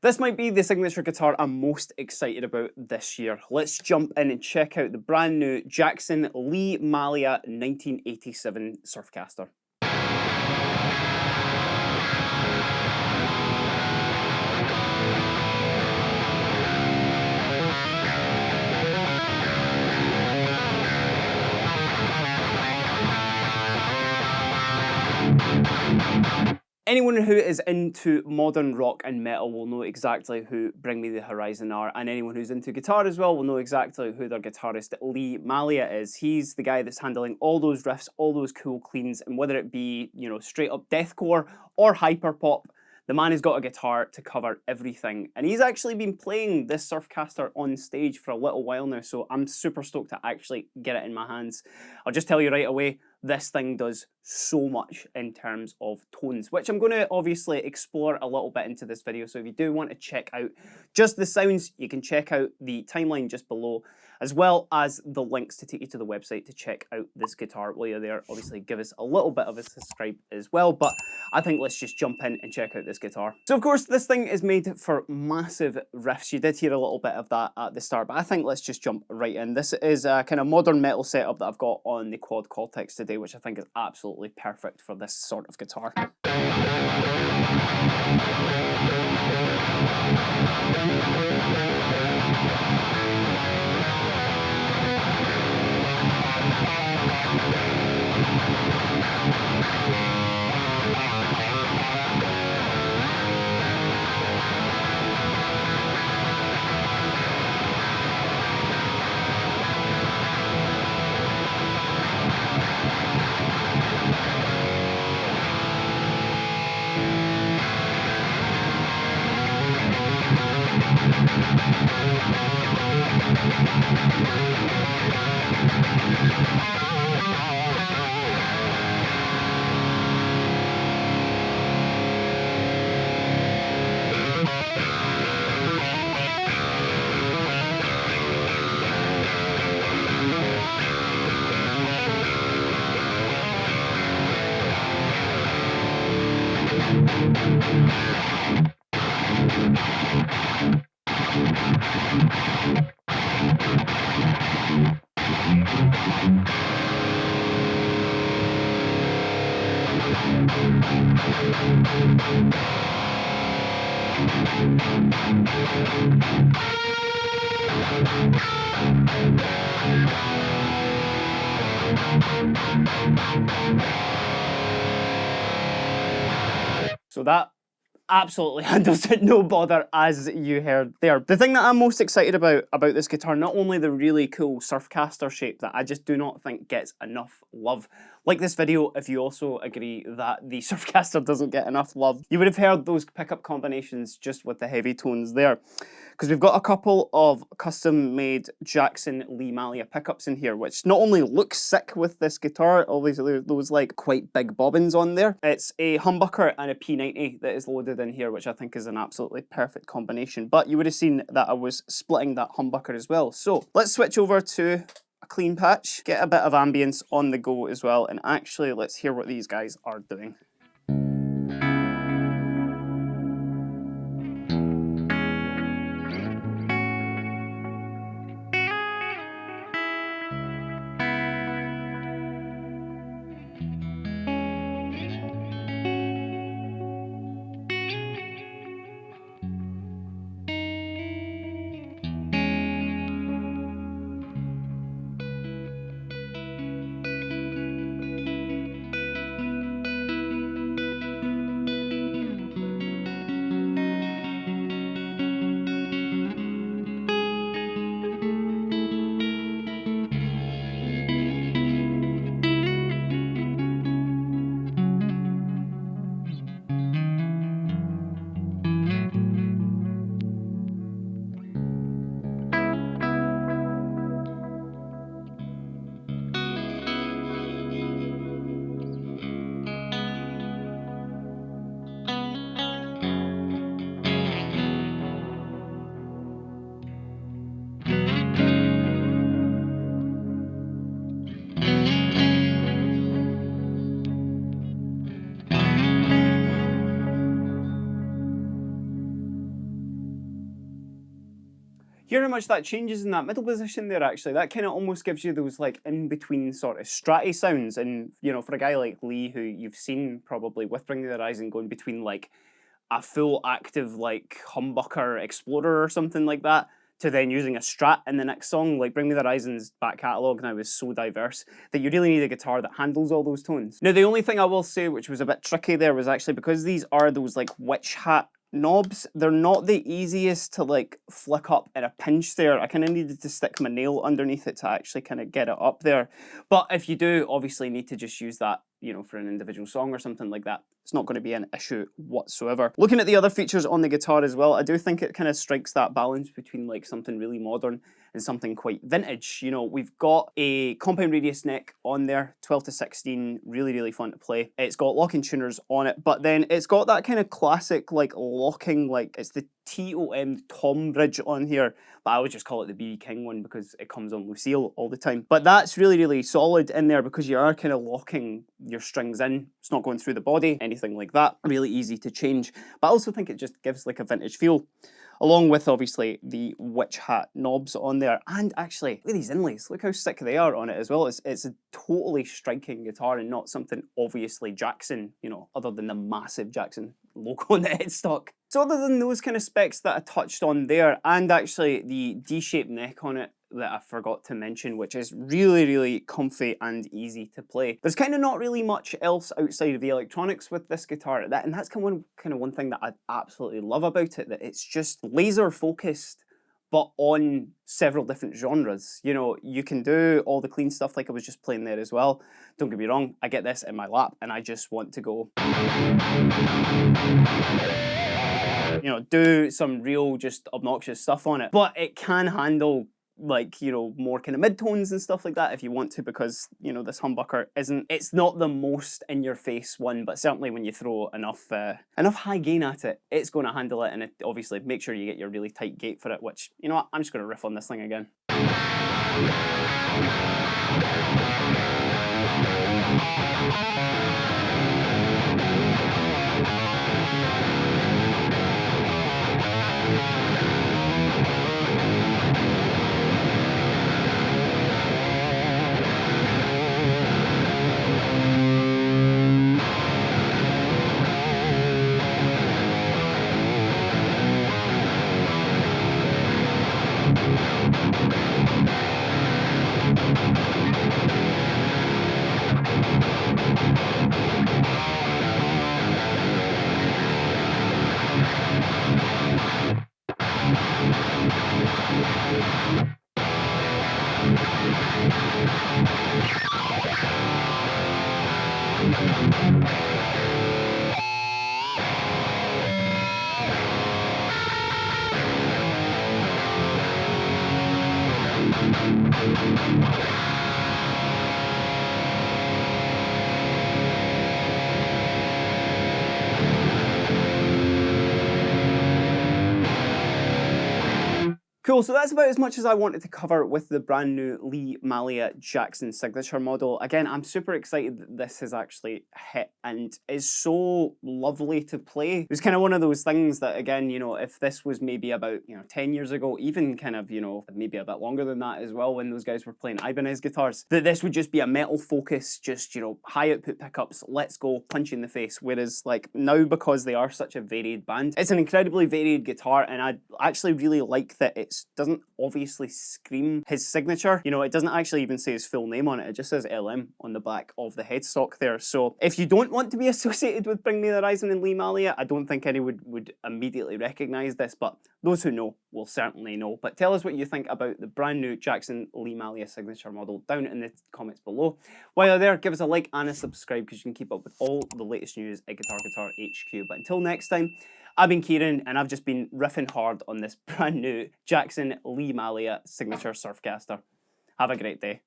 This might be the signature guitar I'm most excited about this year. Let's jump in and check out the brand new Jackson Lee Malia 1987 Surfcaster. Anyone who is into modern rock and metal will know exactly who Bring Me the Horizon are, and anyone who's into guitar as well will know exactly who their guitarist Lee Malia is. He's the guy that's handling all those riffs, all those cool cleans, and whether it be, you know, straight up deathcore or hyperpop, the man has got a guitar to cover everything. And he's actually been playing this Surfcaster on stage for a little while now, so I'm super stoked to actually get it in my hands. I'll just tell you right away, this thing does so much in terms of tones, which I'm going to obviously explore a little bit into this video. So if you do want to check out just the sounds, you can check out the timeline just below, as well as the links to take you to the website to check out this guitar while you're there. Obviously give us a little bit of a subscribe as well, but I think let's just jump in and check out this guitar. So of course this thing is made for massive riffs. You did hear a little bit of that at the start, but I think let's just jump right in. This is a kind of modern metal setup that I've got on the Quad Cortex today, which I think is absolutely perfect for this sort of guitar. So that absolutely handles it no bother, as you heard there. The thing that I'm most excited about this guitar, not only the really cool Surfcaster shape that I just do not think gets enough love. Like this video if you also agree that the Surfcaster doesn't get enough love. You would have heard those pickup combinations just with the heavy tones there. Because we've got a couple of custom-made Jackson Lee Malia pickups in here, which not only look sick with this guitar, obviously those like quite big bobbins on there. It's a humbucker and a P90 that is loaded in here, which I think is an absolutely perfect combination. But you would have seen that I was splitting that humbucker as well. So let's switch over to a clean patch, get a bit of ambience on the go as well, and actually let's hear what these guys are doing. Hear how much that changes in that middle position there, actually. That kind of almost gives you those like in-between sort of stratty sounds. And, you know, for a guy like Lee, who you've seen probably with Bring Me the Horizon going between like a full active like humbucker explorer or something like that, to then using a Strat in the next song, like Bring Me the Horizon's back catalogue now is so diverse that you really need a guitar that handles all those tones. Now the only thing I will say, which was a bit tricky there, was actually because these are those like witch hat knobs, they're not the easiest to like flick up in a pinch there. I kind of needed to stick my nail underneath it to actually kind of get it up there. But if you do obviously need to just use that, you know, for an individual song or something like that, it's not going to be an issue whatsoever. Looking at the other features on the guitar as well, I do think it kind of strikes that balance between like something really modern and something quite vintage. You know, we've got a compound radius neck on there, 12 to 16, really, really fun to play. It's got locking tuners on it, but then it's got that kind of classic like locking, like it's the TOM Tom bridge on here, but I would just call it the BB King one because it comes on Lucille all the time. But that's really, really solid in there because you are kind of locking your strings in. It's not going through the body, anything like that. Really easy to change. But I also think it just gives like a vintage feel, along with obviously the witch hat knobs on there. And actually, look at these inlays. Look how sick they are on it as well. It's a totally striking guitar and not something obviously Jackson, you know, other than the massive Jackson logo on the headstock. So other than those kind of specs that I touched on there, and actually the D-shaped neck on it that I forgot to mention, which is really, really comfy and easy to play. There's kind of not really much else outside of the electronics with this guitar, and that's kind of one thing that I absolutely love about it, that it's just laser focused, but on several different genres. You know, you can do all the clean stuff like I was just playing there as well. Don't get me wrong, I get this in my lap and I just want to go, you know, do some real just obnoxious stuff on it. But it can handle like, you know, more kind of mid-tones and stuff like that if you want to, because, you know, this humbucker it's not the most in-your-face one, but certainly when you throw enough high gain at it, it's going to handle it. And it, obviously make sure you get your really tight gate for it, which, you know what, I'm just going to riff on this thing again. Cool, so that's about as much as I wanted to cover with the brand new Lee Malia Jackson signature model. Again, I'm super excited that this has actually hit and is so lovely to play. It was kind of one of those things that, again, you know, if this was maybe about, you know, 10 years ago, even kind of, you know, maybe a bit longer than that as well, when those guys were playing Ibanez guitars, that this would just be a metal focus, just, you know, high output pickups, let's go, punch in the face. Whereas like now, because they are such a varied band, it's an incredibly varied guitar, and I actually really like that it doesn't obviously scream his signature. You know, it doesn't actually even say his full name on it. It just says LM on the back of the headstock there. So if you don't want to be associated with Bring Me the Horizon and Lee Malia, I don't think anyone would immediately recognize this, but those who know will certainly know. But tell us what you think about the brand new Jackson Lee Malia signature model down in the comments below. While you're there, give us a like and a subscribe because you can keep up with all the latest news at Guitar HQ. But until next time, I've been Kieran, and I've just been riffing hard on this brand new Jackson Lee Malia signature Surfcaster. Have a great day.